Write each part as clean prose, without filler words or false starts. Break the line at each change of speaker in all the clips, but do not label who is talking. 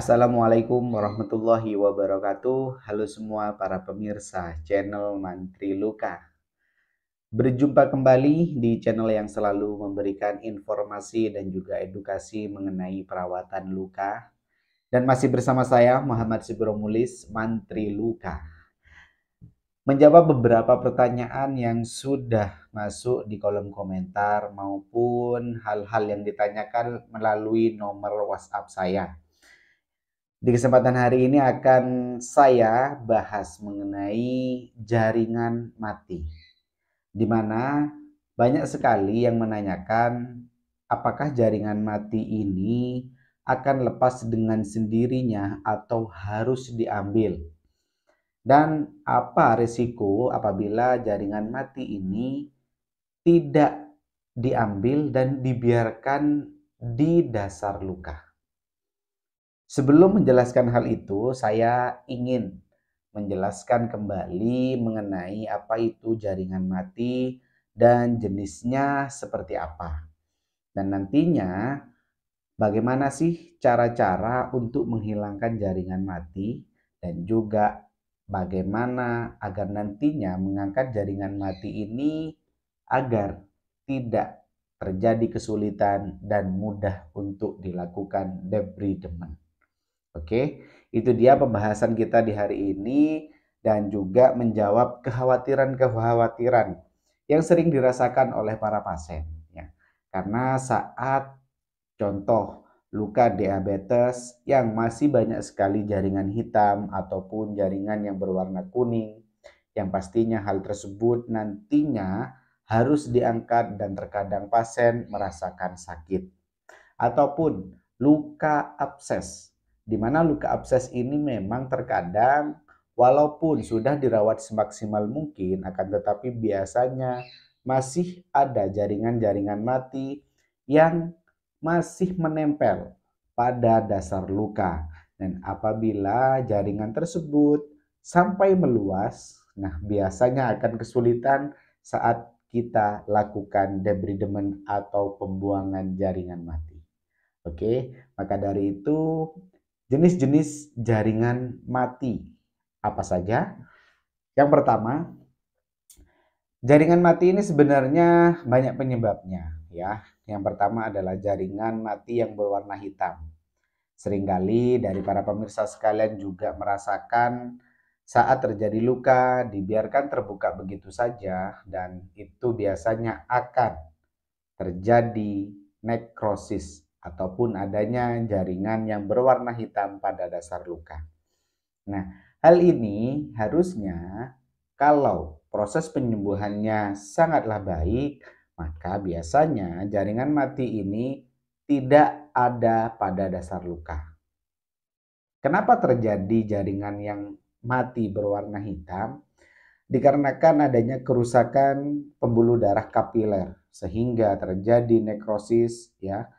Assalamualaikum warahmatullahi wabarakatuh. Halo semua para pemirsa channel Mantri Luka. Berjumpa kembali di channel yang selalu memberikan informasi dan juga edukasi mengenai perawatan luka. Dan masih bersama saya Muhammad Sibiromulis, Mantri Luka. Menjawab beberapa pertanyaan yang sudah masuk di kolom komentar maupun hal-hal yang ditanyakan melalui nomor WhatsApp saya. Di kesempatan hari ini akan saya bahas mengenai jaringan mati, di mana banyak sekali yang menanyakan apakah jaringan mati ini akan lepas dengan sendirinya atau harus diambil, dan apa risiko apabila jaringan mati ini tidak diambil dan dibiarkan di dasar luka. Sebelum menjelaskan hal itu, saya ingin menjelaskan kembali mengenai apa itu jaringan mati dan jenisnya seperti apa. Dan nantinya bagaimana sih cara-cara untuk menghilangkan jaringan mati dan juga bagaimana agar nantinya mengangkat jaringan mati ini agar tidak terjadi kesulitan dan mudah untuk dilakukan debridement. Oke, itu dia pembahasan kita di hari ini dan juga menjawab kekhawatiran-kekhawatiran yang sering dirasakan oleh para pasien ya. Karena saat contoh luka diabetes yang masih banyak sekali jaringan hitam ataupun jaringan yang berwarna kuning, yang pastinya hal tersebut nantinya harus diangkat dan terkadang pasien merasakan sakit. Ataupun luka abses, di mana luka abses ini memang terkadang walaupun sudah dirawat semaksimal mungkin, akan tetapi biasanya masih ada jaringan-jaringan mati yang masih menempel pada dasar luka. Dan apabila jaringan tersebut sampai meluas, nah biasanya akan kesulitan saat kita lakukan debridement atau pembuangan jaringan mati. Oke, maka dari itu jenis-jenis jaringan mati apa saja? Yang pertama, jaringan mati ini sebenarnya banyak penyebabnya ya. Yang pertama adalah jaringan mati yang berwarna hitam. Seringkali dari para pemirsa sekalian juga merasakan saat terjadi luka dibiarkan terbuka begitu saja dan itu biasanya akan terjadi nekrosis ataupun adanya jaringan yang berwarna hitam pada dasar luka. Nah, hal ini harusnya kalau proses penyembuhannya sangatlah baik, maka biasanya jaringan mati ini tidak ada pada dasar luka. Kenapa terjadi jaringan yang mati berwarna hitam? Dikarenakan adanya kerusakan pembuluh darah kapiler sehingga terjadi nekrosis ya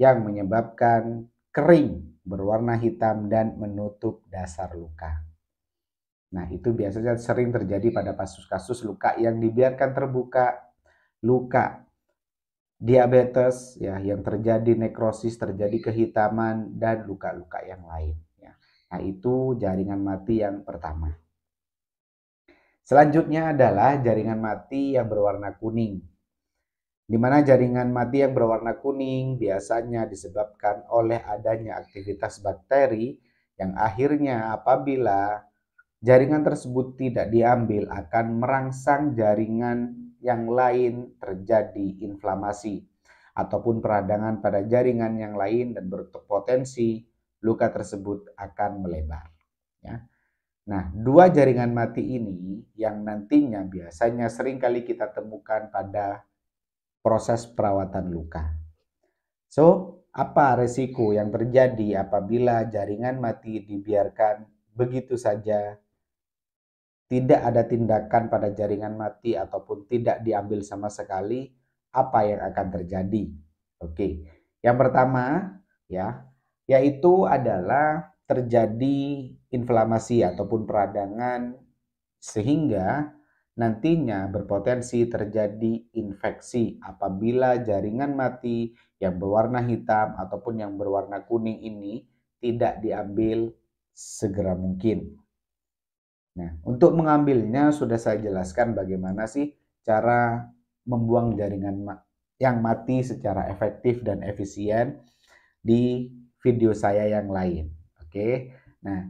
yang menyebabkan kering berwarna hitam dan menutup dasar luka. Nah, itu biasanya sering terjadi pada kasus-kasus luka yang dibiarkan terbuka, luka diabetes ya yang terjadi nekrosis, terjadi kehitaman dan luka-luka yang lain ya. Nah, itu jaringan mati yang pertama. Selanjutnya adalah jaringan mati yang berwarna kuning, di mana jaringan mati yang berwarna kuning biasanya disebabkan oleh adanya aktivitas bakteri yang akhirnya apabila jaringan tersebut tidak diambil akan merangsang jaringan yang lain, terjadi inflamasi ataupun peradangan pada jaringan yang lain dan berpotensi luka tersebut akan melebar ya. Nah, dua jaringan mati ini yang nantinya biasanya sering kali kita temukan pada proses perawatan luka. So, apa resiko yang terjadi apabila jaringan mati dibiarkan begitu saja, tidak ada tindakan pada jaringan mati ataupun tidak diambil sama sekali? Apa yang akan terjadi? Oke, yang pertama ya, yaitu adalah terjadi inflamasi ataupun peradangan sehingga nantinya berpotensi terjadi infeksi apabila jaringan mati yang berwarna hitam ataupun yang berwarna kuning ini tidak diambil segera mungkin. Nah, untuk mengambilnya sudah saya jelaskan bagaimana sih cara membuang jaringan yang mati secara efektif dan efisien di video saya yang lain. Oke. Nah,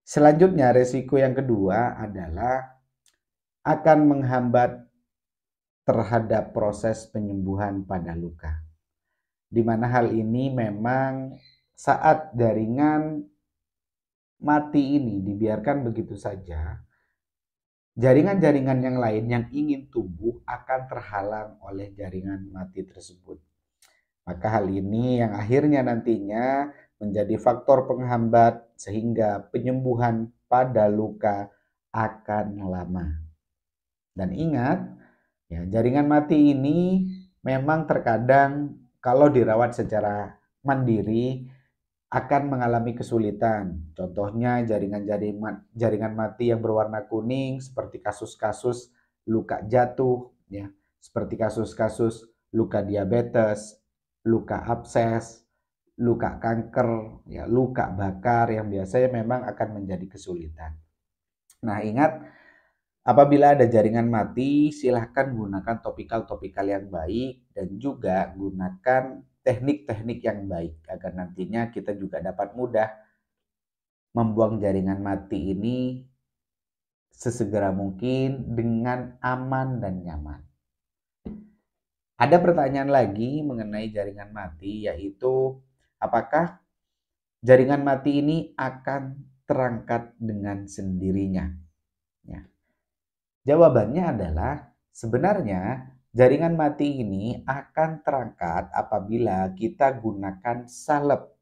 selanjutnya resiko yang kedua adalah akan menghambat terhadap proses penyembuhan pada luka. Di mana hal ini memang saat jaringan mati ini dibiarkan begitu saja, jaringan-jaringan yang lain yang ingin tumbuh akan terhalang oleh jaringan mati tersebut. Maka hal ini yang akhirnya nantinya menjadi faktor penghambat sehingga penyembuhan pada luka akan lama. Dan ingat, ya, jaringan mati ini memang terkadang kalau dirawat secara mandiri akan mengalami kesulitan. Contohnya jaringan mati yang berwarna kuning seperti kasus-kasus luka jatuh, ya, seperti kasus-kasus luka diabetes, luka abses, luka kanker, ya, luka bakar yang biasanya memang akan menjadi kesulitan. Nah, ingat, apabila ada jaringan mati, silahkan gunakan topikal-topikal yang baik dan juga gunakan teknik-teknik yang baik agar nantinya kita juga dapat mudah membuang jaringan mati ini sesegera mungkin dengan aman dan nyaman. Ada pertanyaan lagi mengenai jaringan mati, yaitu apakah jaringan mati ini akan terangkat dengan sendirinya? Ya. Jawabannya adalah sebenarnya jaringan mati ini akan terangkat apabila kita gunakan salep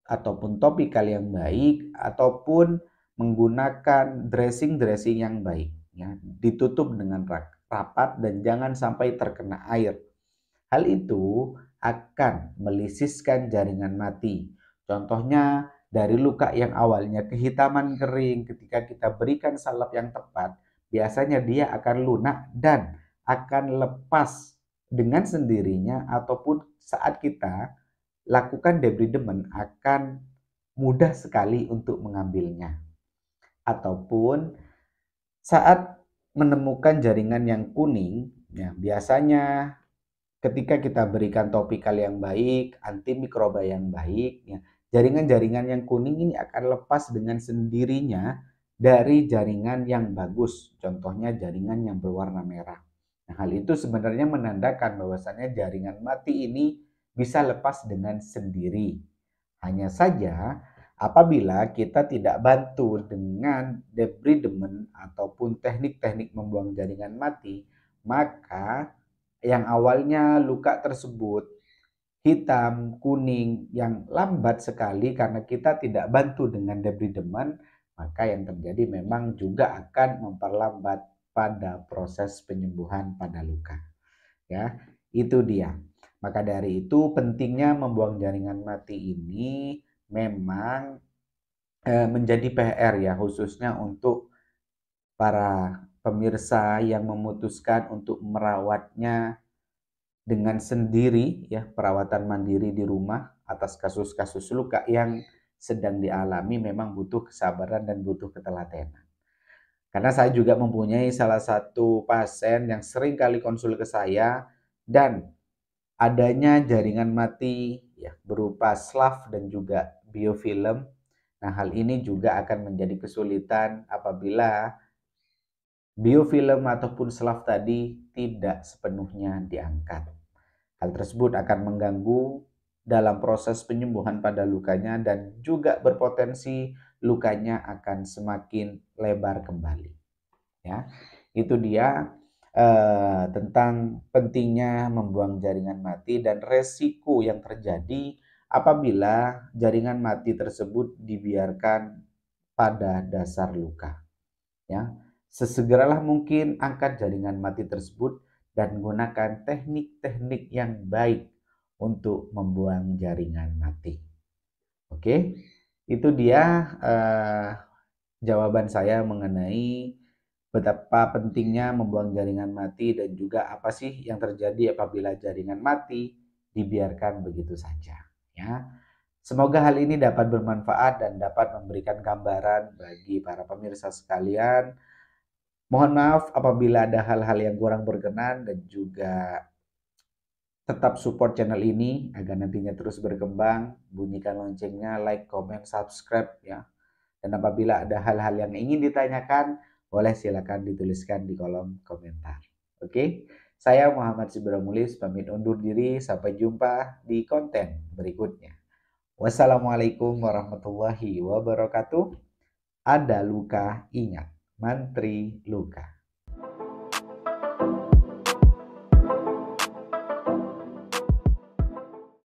ataupun topikal yang baik ataupun menggunakan dressing yang baik, ya, ditutup dengan rapat dan jangan sampai terkena air. Hal itu akan melisiskan jaringan mati. Contohnya dari luka yang awalnya kehitaman kering, ketika kita berikan salep yang tepat, biasanya dia akan lunak dan akan lepas dengan sendirinya, ataupun saat kita lakukan debridement akan mudah sekali untuk mengambilnya. Ataupun saat menemukan jaringan yang kuning, ya, biasanya ketika kita berikan topikal yang baik, antimikroba yang baik, ya, jaringan-jaringan yang kuning ini akan lepas dengan sendirinya dari jaringan yang bagus. Contohnya jaringan yang berwarna merah. Nah, hal itu sebenarnya menandakan bahwasannya jaringan mati ini bisa lepas dengan sendiri. Hanya saja apabila kita tidak bantu dengan debridement ataupun teknik-teknik membuang jaringan mati, maka yang awalnya luka tersebut hitam, kuning, yang lambat sekali karena kita tidak bantu dengan debridement, maka yang terjadi memang juga akan memperlambat pada proses penyembuhan pada luka. Ya, itu dia. Maka dari itu pentingnya membuang jaringan mati ini memang menjadi PR ya, khususnya untuk para pemirsa yang memutuskan untuk merawatnya dengan sendiri, ya, perawatan mandiri di rumah atas kasus-kasus luka yang sedang dialami memang butuh kesabaran dan butuh ketelatenan. Karena saya juga mempunyai salah satu pasien yang sering kali konsul ke saya dan adanya jaringan mati, ya, berupa SLAF dan juga biofilm. Nah, hal ini juga akan menjadi kesulitan apabila biofilm ataupun SLAF tadi tidak sepenuhnya diangkat. Hal tersebut akan mengganggu dalam proses penyembuhan pada lukanya dan juga berpotensi lukanya akan semakin lebar kembali. Ya, itu dia tentang pentingnya membuang jaringan mati dan resiko yang terjadi apabila jaringan mati tersebut dibiarkan pada dasar luka. Ya, sesegeralah mungkin angkat jaringan mati tersebut dan gunakan teknik-teknik yang baik untuk membuang jaringan mati. Oke, itu dia jawaban saya mengenai betapa pentingnya membuang jaringan mati dan juga apa sih yang terjadi apabila jaringan mati dibiarkan begitu saja. Ya, Semoga hal ini dapat bermanfaat dan dapat memberikan gambaran bagi para pemirsa sekalian. Mohon maaf apabila ada hal-hal yang kurang berkenan dan juga tetap support channel ini agar nantinya terus berkembang. Bunyikan loncengnya, like, comment, subscribe ya. Dan apabila ada hal-hal yang ingin ditanyakan, boleh silakan dituliskan di kolom komentar. Oke, saya Muhammad Sibramulis pamit undur diri. Sampai jumpa di konten berikutnya. Wassalamualaikum warahmatullahi wabarakatuh. Ada luka, ingat, mantri luka.